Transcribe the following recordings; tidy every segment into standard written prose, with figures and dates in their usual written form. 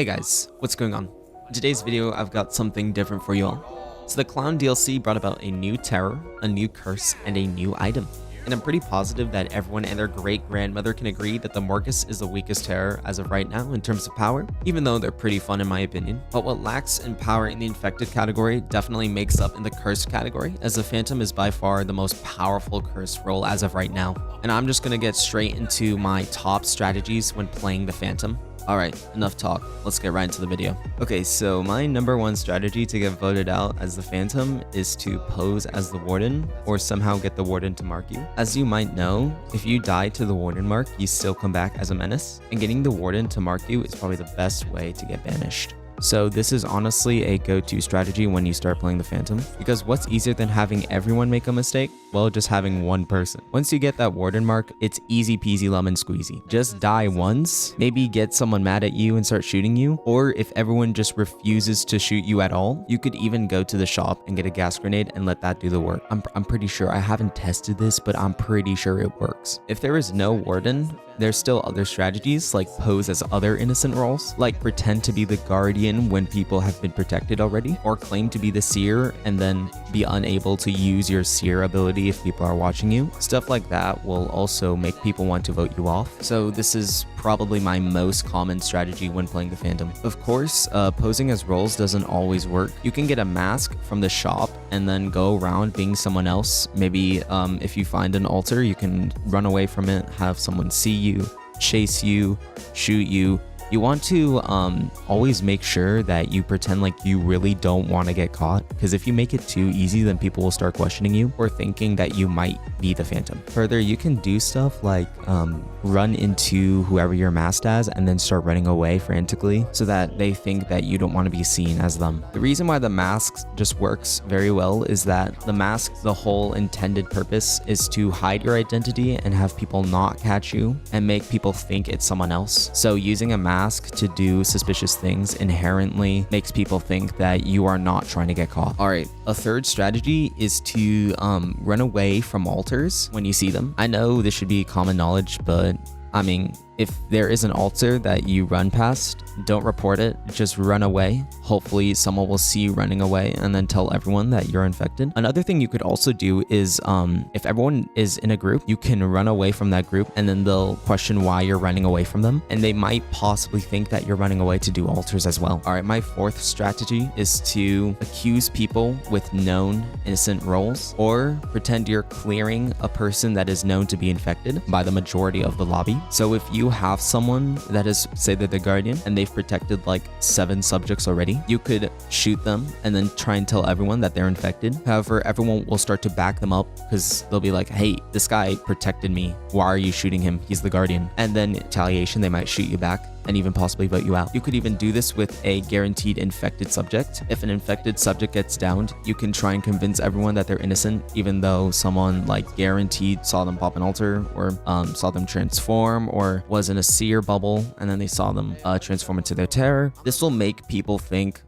Hey guys, what's going on? In today's video, I've got something different for you all. So the Clown DLC brought about a new terror, a new curse, and a new item. And I'm pretty positive that everyone and their great-grandmother can agree that the Morcus is the weakest terror as of right now in terms of power, even though they're pretty fun in my opinion. But what lacks in power in the infected category definitely makes up in the cursed category, as the Phantom is by far the most powerful cursed role as of right now. And I'm just gonna get straight into my top strategies when playing the Phantom. Alright, enough talk. Let's get right into the video. Okay, so my number one strategy to get voted out as the Phantom is to pose as the Warden or somehow get the Warden to mark you. As you might know, if you die to the Warden mark, you still come back as a menace, and getting the Warden to mark you is probably the best way to get banished. So this is honestly a go-to strategy when you start playing the Phantom, because what's easier than having everyone make a mistake? Well, just having one person. Once you get that Warden mark, it's easy peasy lemon squeezy. Just die once, maybe get someone mad at you and start shooting you, or if everyone just refuses to shoot you at all, you could even go to the shop and get a gas grenade and let that do the work. I'm pretty sure, I haven't tested this, but I'm pretty sure it works. If there is no Warden, there's still other strategies like pose as other innocent roles, like pretend to be the Guardian when people have been protected already, or claim to be the Seer and then be unable to use your Seer ability if people are watching you. Stuff like that will also make people want to vote you off. So this is probably my most common strategy when playing the Phantom. Of course, posing as roles doesn't always work. You can get a mask from the shop and then go around being someone else. Maybe if you find an altar, you can run away from it, have someone see you, chase you, shoot you. You want to always make sure that you pretend like you really don't want to get caught, because if you make it too easy, then people will start questioning you or thinking that you might be the Phantom. Further, you can do stuff like run into whoever you're masked as and then start running away frantically so that they think that you don't want to be seen as them. The reason why the mask just works very well is that the mask, the whole intended purpose is to hide your identity and have people not catch you and make people think it's someone else. So using a mask to do suspicious things inherently makes people think that you are not trying to get caught. Alright, a third strategy is to run away from altars when you see them. I know this should be common knowledge, but I mean, if there is an altar that you run past, don't report it, just run away. Hopefully someone will see you running away and then tell everyone that you're infected. Another thing you could also do is if everyone is in a group, you can run away from that group and then they'll question why you're running away from them, and they might possibly think that you're running away to do altars as well. All right, my fourth strategy is to accuse people with known innocent roles, or pretend you're clearing a person that is known to be infected by the majority of the lobby. So if you have someone that is, say they're the Guardian and they've protected like 7 subjects already, you could shoot them and then try and tell everyone that they're infected. However, everyone will start to back them up because they'll be like, hey, this guy protected me, why are you shooting him? He's the Guardian. And then in retaliation, they might shoot you back and even possibly vote you out. You could even do this with a guaranteed infected subject. If an infected subject gets downed, you can try and convince everyone that they're innocent, even though someone like guaranteed saw them pop an altar, or saw them transform, or was in a Seer bubble and then they saw them transform into their terror. This will make people think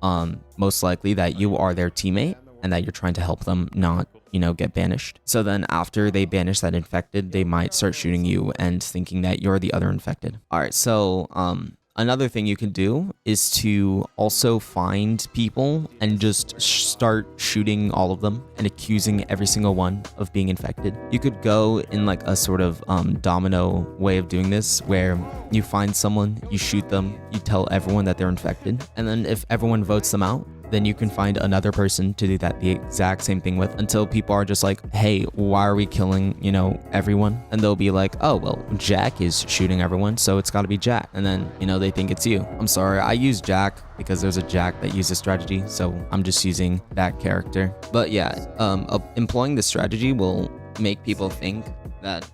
most likely that you are their teammate and that you're trying to help them not, you know, get banished. So then after they banish that infected, they might start shooting you and thinking that you're the other infected. All right, so another thing you can do is to also find people and just start shooting all of them and accusing every single one of being infected. You could go in like a sort of domino way of doing this, where you find someone, you shoot them, you tell everyone that they're infected, and then if everyone votes them out, then you can find another person to do that the exact same thing with, until people are just like, hey, why are we killing, you know, everyone? And they'll be like, oh, well, Jack is shooting everyone, so it's got to be Jack. And then, you know, they think it's you. I'm sorry, I use Jack because there's a Jack that uses strategy, so I'm just using that character. But yeah, employing this strategy will make people think that,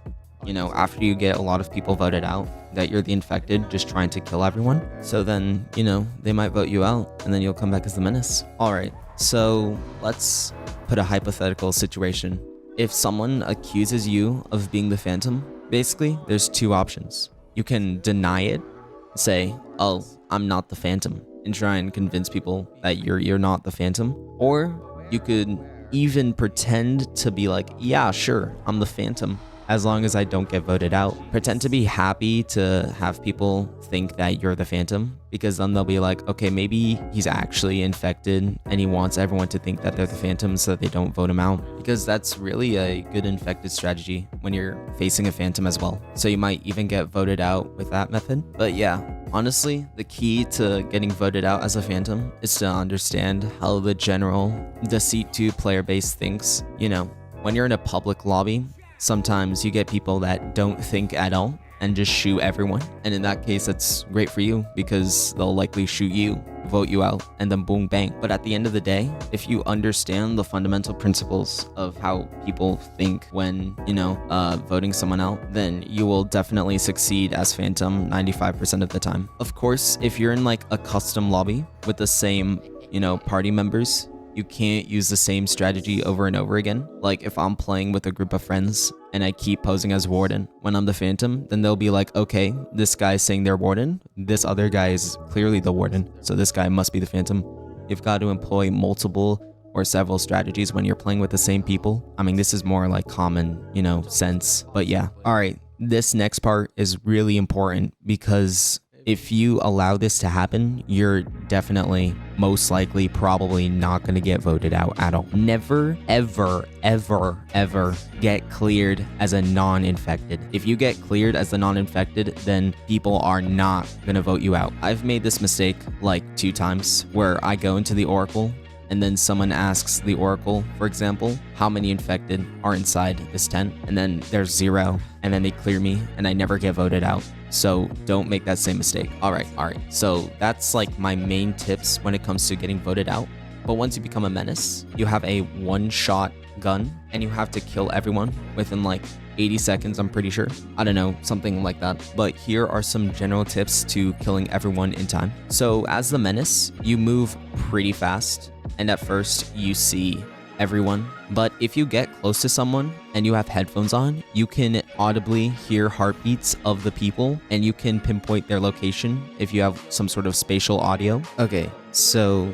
you know, after you get a lot of people voted out, that you're the infected just trying to kill everyone. So then, you know, they might vote you out and then you'll come back as the menace. All right, so let's put a hypothetical situation. If someone accuses you of being the Phantom, basically there's 2 options. You can deny it, say, oh, I'm not the Phantom, and try and convince people that you're not the Phantom. Or you could even pretend to be like, yeah, sure, I'm the Phantom, as long as I don't get voted out. Pretend to be happy to have people think that you're the Phantom, because then they'll be like, okay, maybe he's actually infected and he wants everyone to think that they're the Phantom so that they don't vote him out, because that's really a good infected strategy when you're facing a Phantom as well. So you might even get voted out with that method. But yeah, honestly, the key to getting voted out as a Phantom is to understand how the general Deceit 2 player base thinks. You know, when you're in a public lobby, sometimes you get people that don't think at all and just shoot everyone. And in that case, it's great for you because they'll likely shoot you, vote you out, and then boom, bang. But at the end of the day, if you understand the fundamental principles of how people think when, voting someone out, then you will definitely succeed as Phantom 95% of the time. Of course, if you're in like a custom lobby with the same, party members, you can't use the same strategy over and over again. Like if I'm playing with a group of friends and I keep posing as Warden when I'm the Phantom, then they'll be like, okay, this guy's saying they're Warden. This other guy is clearly the Warden, so this guy must be the Phantom. You've got to employ multiple or several strategies when you're playing with the same people. I mean, this is more like common, sense. But yeah. All right, this next part is really important because if you allow this to happen, you're definitely, most likely, probably not going to get voted out at all. Never, ever, ever, ever get cleared as a non-infected. If you get cleared as a non-infected, then people are not going to vote you out. I've made this mistake like 2 times where I go into the Oracle and then someone asks the Oracle, for example, how many infected are inside this tent? And then there's 0, and then they clear me, and I never get voted out. So don't make that same mistake. All right. So that's like my main tips when it comes to getting voted out. But once you become a menace, you have a 1-shot gun, and you have to kill everyone within like 80 seconds, I'm pretty sure. I don't know, something like that. But here are some general tips to killing everyone in time. So as the menace, you move pretty fast, and at first you see everyone. But if you get close to someone and you have headphones on, you can audibly hear heartbeats of the people, and you can pinpoint their location if you have some sort of spatial audio. Okay, so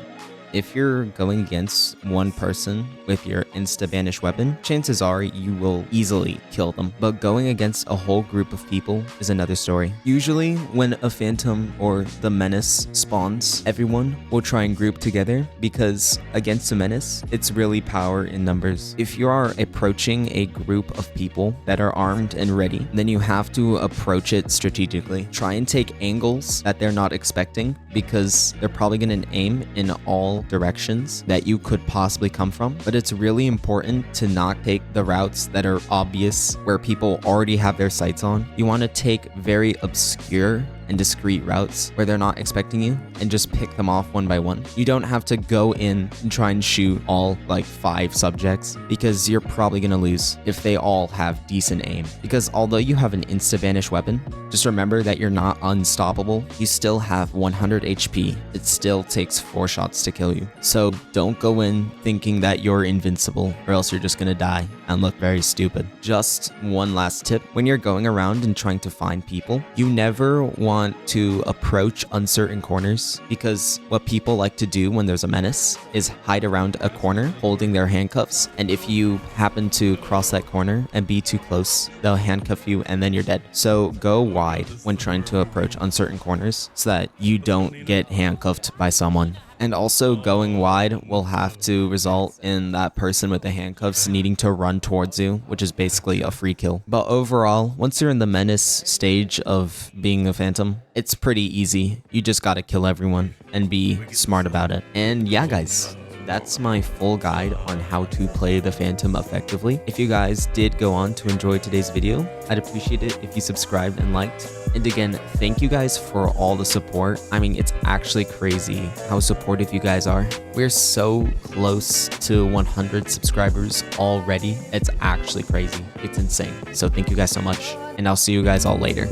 if you're going against one person with your insta-banish weapon, chances are you will easily kill them. But going against a whole group of people is another story. Usually, when a Phantom or the Menace spawns, everyone will try and group together because against a Menace, it's really power in numbers. If you are approaching a group of people that are armed and ready, then you have to approach it strategically. Try and take angles that they're not expecting because they're probably going to aim in all directions that you could possibly come from. But it's really important to not take the routes that are obvious where people already have their sights on. You want to take very obscure and discreet routes where they're not expecting you and just pick them off one by one. You don't have to go in and try and shoot all like 5 subjects because you're probably gonna lose if they all have decent aim. Because although you have an insta-vanish weapon, just remember that you're not unstoppable. You still have 100 HP. It still takes 4 shots to kill you. So don't go in thinking that you're invincible or else you're just gonna die and look very stupid. Just one last tip. When you're going around and trying to find people, you never want to approach uncertain corners because what people like to do when there's a menace is hide around a corner holding their handcuffs, and if you happen to cross that corner and be too close, they'll handcuff you and then you're dead. So go wide when trying to approach uncertain corners so that you don't get handcuffed by someone. And also going wide will have to result in that person with the handcuffs needing to run towards you, which is basically a free kill. But overall, once you're in the menace stage of being a Phantom, it's pretty easy. You just gotta kill everyone and be smart about it. And yeah, guys, that's my full guide on how to play the Phantom effectively. If you guys did go on to enjoy today's video, I'd appreciate it if you subscribed and liked. And again, thank you guys for all the support. I mean, it's actually crazy how supportive you guys are. We're so close to 100 subscribers already. It's actually crazy. It's insane. So thank you guys so much, and I'll see you guys all later.